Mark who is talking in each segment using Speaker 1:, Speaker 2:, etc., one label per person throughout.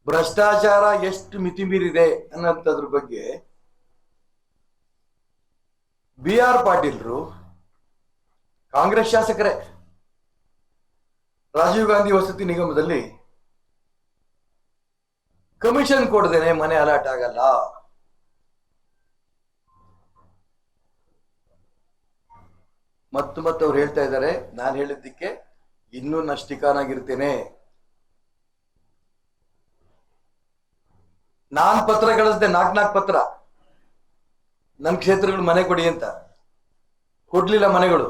Speaker 1: ಭ್ರಷ್ಟಾಚಾರ ಎಷ್ಟು ಮಿತಿ ಮೀರಿದೆ ಅನ್ನೋದ್ರ ಬಗ್ಗೆ BR ಪಾಟೀಲ್ರು ಕಾಂಗ್ರೆಸ್ ಶಾಸಕರೇ ರಾಜೀವ್ ಗಾಂಧಿ ವಸತಿ ನಿಗಮದಲ್ಲಿ ಕಮಿಷನ್ ಕೊಡದೇನೆ ಮನೆ ಅಲಾಟ್ ಆಗಲ್ಲ. ಮತ್ತೆ ಅವ್ರು ಹೇಳ್ತಾ ಇದ್ದಾರೆ, ನಾನು ಹೇಳಿದ್ದಕ್ಕೆ ಇನ್ನೂ ನಷ್ಟಿಕಾನಾಗಿರ್ತೇನೆ. ನಾನ್ ಪತ್ರ ಕಳಿಸ್ದೆ, ನಾಲ್ಕು ಪತ್ರ ನನ್ನ ಕ್ಷೇತ್ರಗಳು ಮನೆ ಕೊಡಿ ಅಂತ. ಕೊಡ್ಲಿಲ್ಲ ಮನೆಗಳು.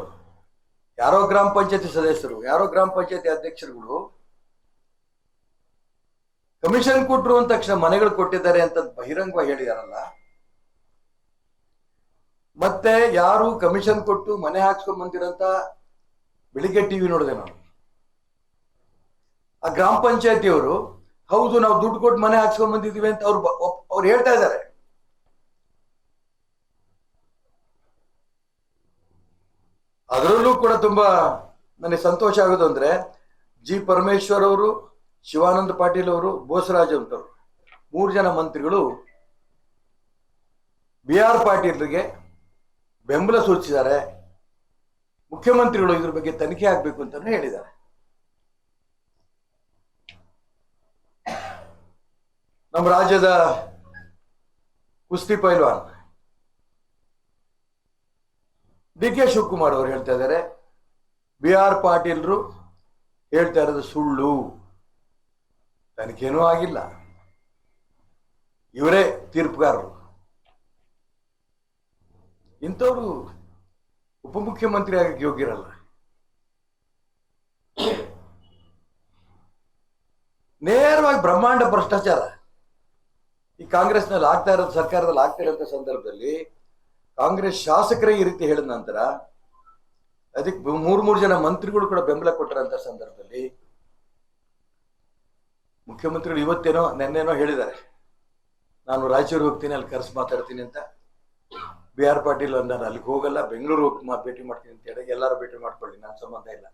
Speaker 1: ಯಾರೋ ಗ್ರಾಮ ಪಂಚಾಯತಿ ಸದಸ್ಯರು, ಯಾರೋ ಗ್ರಾಮ ಪಂಚಾಯತಿ ಅಧ್ಯಕ್ಷರುಗಳು ಕಮಿಷನ್ ಕೊಟ್ರು ಅಂದ ತಕ್ಷಣ ಮನೆಗಳು ಕೊಟ್ಟಿದ್ದಾರೆ ಅಂತ ಬಹಿರಂಗವಾಗಿ ಹೇಳಿದಾರಲ್ಲ. ಮತ್ತೆ ಯಾರು ಕಮಿಷನ್ ಕೊಟ್ಟು ಮನೆ ಹಾಕ್ಸ್ಕೊಂಡ್ ಬಂದಿರಂತ ಬೆಳಿಗ್ಗೆ ಟಿವಿ ನೋಡಿದೆ ನಾನು. ಆ ಗ್ರಾಮ ಪಂಚಾಯತಿಯವರು ಹೌದು ನಾವು ದುಡ್ಡು ಕೊಟ್ಟು ಮನೆ ಹಾಕ್ಸ್ಕೊಂಡ್ ಬಂದಿದ್ದೀವಿ ಅಂತ ಅವ್ರು ಹೇಳ್ತಾ ಇದ್ದಾರೆ. ಅದರಲ್ಲೂ ಕೂಡ ತುಂಬಾ ನನಗೆ ಸಂತೋಷ ಆಗೋದು ಅಂದ್ರೆ ಜಿ ಪರಮೇಶ್ವರ್ ಅವರು, ಶಿವಾನಂದ ಪಾಟೀಲ್ ಅವರು, ಬೋಸರಾಜ್ ಅಂತವರು 3 ಜನ ಮಂತ್ರಿಗಳು BR ಪಾಟೀಲ್ರಿಗೆ ಬೆಂಬಲ ಸೂಚಿಸಿದ್ದಾರೆ. ಮುಖ್ಯಮಂತ್ರಿಗಳು ಇದ್ರ ಬಗ್ಗೆ ತನಿಖೆ ಆಗ್ಬೇಕು ಅಂತ ಹೇಳಿದ್ದಾರೆ. ನಮ್ಮ ರಾಜ್ಯದ ಕುಸ್ತಿ ಪೈಲ್ವಾನ್ DK ಶಿವಕುಮಾರ್ ಅವರು ಹೇಳ್ತಾ ಇದ್ದಾರೆ, BR ಪಾಟೀಲ್ರು ಹೇಳ್ತಾ ಇರೋದು ಸುಳ್ಳು, ತನಿಖೆನೂ ಆಗಿಲ್ಲ, ಇವರೇ ತೀರ್ಪುಗಾರರು. ಇಂಥವ್ರು ಉಪಮುಖ್ಯಮಂತ್ರಿ ಆಗಕ್ಕೆ ಯೋಗ್ಯರಲ್ಲ. ನೇರವಾಗಿ ಬ್ರಹ್ಮಾಂಡ ಭ್ರಷ್ಟಾಚಾರ ಈ ಕಾಂಗ್ರೆಸ್ನಲ್ಲಿ ಆಗ್ತಾ ಇರೋದು, ಸರ್ಕಾರದಲ್ಲಿ ಆಗ್ತಾ ಇರೋಂಥ ಸಂದರ್ಭದಲ್ಲಿ ಕಾಂಗ್ರೆಸ್ ಶಾಸಕರೇ ಈ ರೀತಿ ಹೇಳಿದ ನಂತರ ಅದಕ್ಕೆ 3 ಜನ ಮಂತ್ರಿಗಳು ಕೂಡ ಬೆಂಬಲ ಕೊಟ್ಟರಂತ ಸಂದರ್ಭದಲ್ಲಿ ಮುಖ್ಯಮಂತ್ರಿಗಳು ಇವತ್ತೇನೋ ನೆನ್ನೆನೋ ಹೇಳಿದ್ದಾರೆ, ನಾನು ರಾಯಚೂರು ಹೋಗ್ತೀನಿ, ಅಲ್ಲಿ ಕರೆಸಿ ಮಾತಾಡ್ತೀನಿ ಅಂತ. BR ಪಾಟೀಲ್ ನಾನು ಅಲ್ಲಿಗೆ ಹೋಗಲ್ಲ, ಬೆಂಗಳೂರು ಹೋಗಿ ಭೇಟಿ ಮಾಡ್ತೀನಿ ಅಂತ ಹೇಳಿ ಎಲ್ಲರೂ ಭೇಟಿ ಮಾಡ್ಕೊಳ್ಳಿ, ನನ್ನ ಸಂಬಂಧ ಇಲ್ಲ.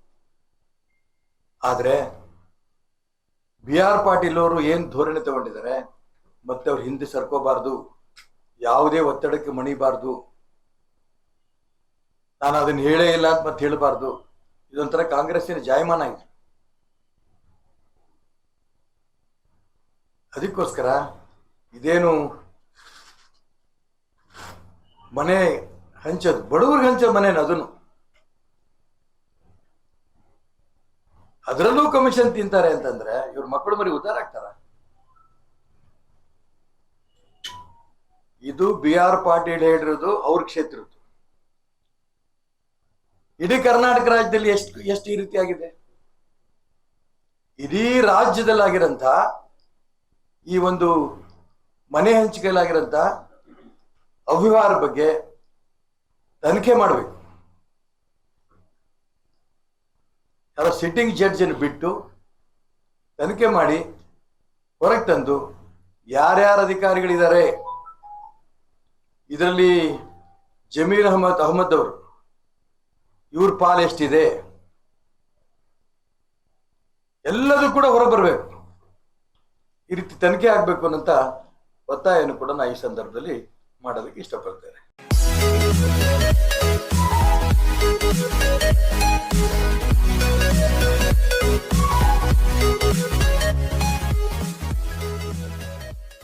Speaker 1: ಆದ್ರೆ BR ಪಾಟೀಲ್ ಅವರು ಏನ್ ಧೋರಣೆ ತಗೊಂಡಿದ್ದಾರೆ, ಮತ್ತೆ ಅವ್ರು ಹಿಂದೆ ಸರ್ಕೋಬಾರ್ದು, ಯಾವುದೇ ಒತ್ತಡಕ್ಕೆ ಮಣಿಬಾರ್ದು, ನಾನು ಅದನ್ನ ಹೇಳೇ ಇಲ್ಲ ಅಂತ ಮತ್ತೆ ಹೇಳಬಾರ್ದು. ಇದೊಂಥರ ಕಾಂಗ್ರೆಸ್ಸಿನ ಜಾಯಮಾನ ಇದೆ. ಅದಕ್ಕೋಸ್ಕರ ಇದೇನು ಮನೆ ಹಂಚೋದು, ಬಡವ್ರಿಗೆ ಹಂಚೋದು ಮನೇನ, ಅದರಲ್ಲೂ ಕಮಿಷನ್ ತಿಂತಾರೆ ಅಂತಂದ್ರೆ ಇವ್ರ ಮಕ್ಕಳು ಮರಿ ಉದ್ಧಾರ ಆಗ್ತಾರ? ಇದು BR ಪಾಟೀಲ್ ಹೇಳಿರೋದು ಅವ್ರ ಕ್ಷೇತ್ರದ್ದು. ಇಡೀ ಕರ್ನಾಟಕ ರಾಜ್ಯದಲ್ಲಿ ಎಷ್ಟು ಈ ರೀತಿ ಆಗಿದೆ? ಇಡೀ ರಾಜ್ಯದಲ್ಲಿ ಆಗಿರಂತ ಈ ಒಂದು ಮನೆ ಹಂಚಿಕೆಯಲ್ಲಾಗಿರಂತ ಅವ್ಯವಹಾರ ಬಗ್ಗೆ ತನಿಖೆ ಮಾಡಬೇಕು. ಯಾರೋ ಸಿಟ್ಟಿಂಗ್ ಜಡ್ಜನ್ನು ಬಿಟ್ಟು ತನಿಖೆ ಮಾಡಿ ಹೊರಗೆ ತಂದು ಯಾರ್ಯಾರ ಅಧಿಕಾರಿಗಳಿದ್ದಾರೆ, ಇದರಲ್ಲಿ ಜಮೀರ್ ಅಹಮದ್ ಅವರು, ಇವ್ರ ಪಾಲು ಎಷ್ಟಿದೆ, ಎಲ್ಲದೂ ಕೂಡ ಹೊರಬರಬೇಕು. ಈ ರೀತಿ ತನಿಖೆ ಆಗಬೇಕು ಅನ್ನೋಂಥ ಒತ್ತಾಯವನ್ನು ಕೂಡ ನಾನು ಈ ಸಂದರ್ಭದಲ್ಲಿ ಮಾಡೋದಕ್ಕೆ ಇಷ್ಟಪಡ್ತೇನೆ.